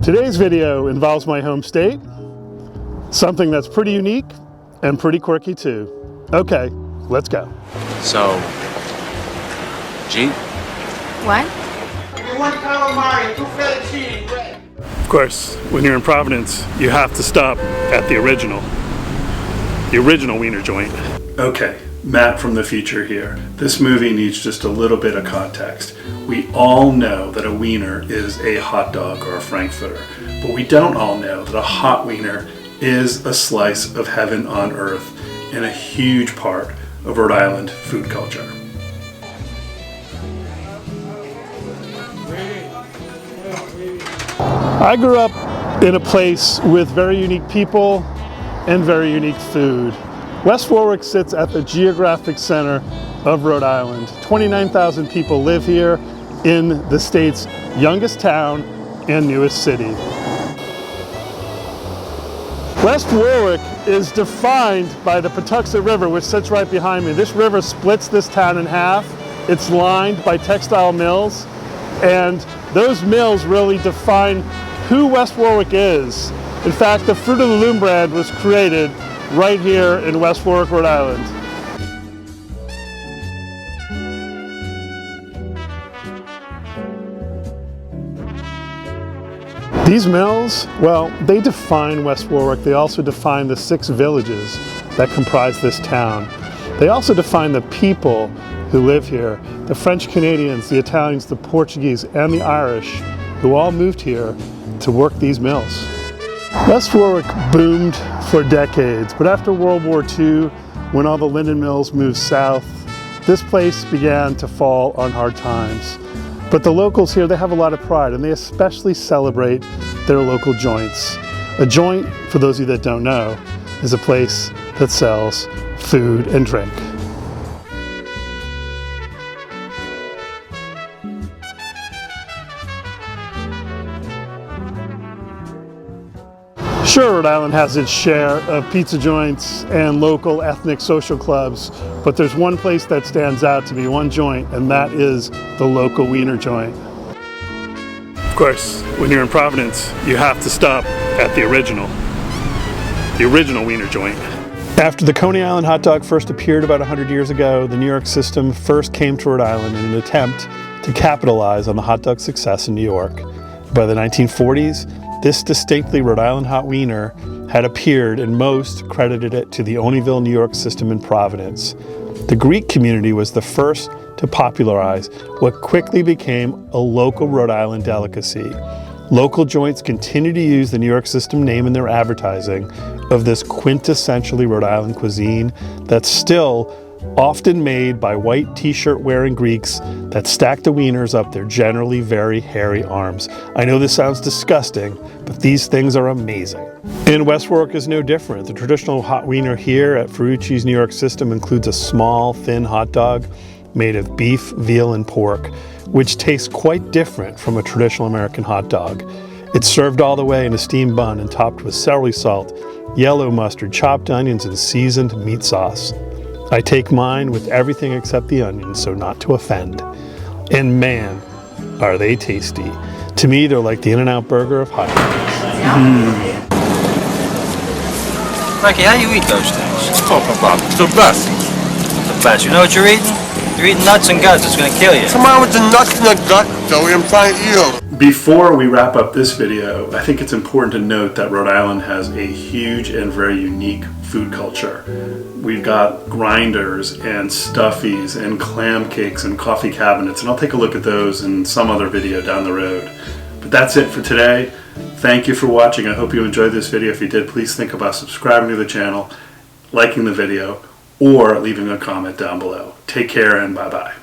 Today's video involves my home state, something that's pretty unique and pretty quirky too. Okay, let's go. So, G? What? Of course, when you're in Providence, you have to stop at the original wiener joint. Okay, Matt from the future here. This movie needs just a little bit of context. We all know that a wiener is a hot dog or a Frankfurter, but we don't all know that a hot wiener is a slice of heaven on earth and a huge part of Rhode Island food culture. I grew up in a place with very unique people and very unique food. West Warwick sits at the geographic center of Rhode Island. 29,000 people live here in the state's youngest town and newest city. West Warwick is defined by the Patuxent River, which sits right behind me. This river splits this town in half. It's lined by textile mills, and those mills really define who West Warwick is. In fact, the Fruit of the Loom brand was created right here in West Warwick, Rhode Island. These mills, well, they define West Warwick. They also define the 6 villages that comprise this town. They also define the people who live here, the French Canadians, the Italians, the Portuguese, and the Irish, who all moved here to work these mills. West Warwick boomed for decades, but after World War II, when all the linen mills moved south, this place began to fall on hard times. But the locals here, they have a lot of pride, and they especially celebrate their local joints. A joint, for those of you that don't know, is a place that sells food and drink. Sure, Rhode Island has its share of pizza joints and local ethnic social clubs, but there's one place that stands out to me, one joint, and that is the local wiener joint. Of course, when you're in Providence, you have to stop at the original wiener joint. After the Coney Island hot dog first appeared about 100 years ago, the New York system first came to Rhode Island in an attempt to capitalize on the hot dog success in New York. By the 1940s, this distinctly Rhode Island hot wiener had appeared, and most credited it to the Oneyville, New York system in Providence. The Greek community was the first to popularize what quickly became a local Rhode Island delicacy. Local joints continue to use the New York system name in their advertising of this quintessentially Rhode Island cuisine that's still often made by white t-shirt wearing Greeks that stack the wieners up their generally very hairy arms. I know this sounds disgusting, but these things are amazing. And West Warwick is no different. The traditional hot wiener here at Ferrucci's New York system includes a small, thin hot dog made of beef, veal, and pork, which tastes quite different from a traditional American hot dog. It's served all the way in a steamed bun and topped with celery salt, yellow mustard, chopped onions, and seasoned meat sauce. I take mine with everything except the onions, so not to offend. And man, are they tasty. To me, they're like the In-N-Out burger of hot dogs. Frankie, how do you eat those things? What's talking about? It's the best. The best. You know what you're eating? You're eating nuts and guts. It's going to kill you. What's the matter with the nuts in the gut, Joey? I'm trying to eat them. Before we wrap up this video, I think it's important to note that Rhode Island has a huge and very unique food culture. We've got grinders and stuffies and clam cakes and coffee cabinets, and I'll take a look at those in some other video down the road. But that's it for today. Thank you for watching. I hope you enjoyed this video. If you did, please think about subscribing to the channel, liking the video, or leaving a comment down below. Take care and bye-bye.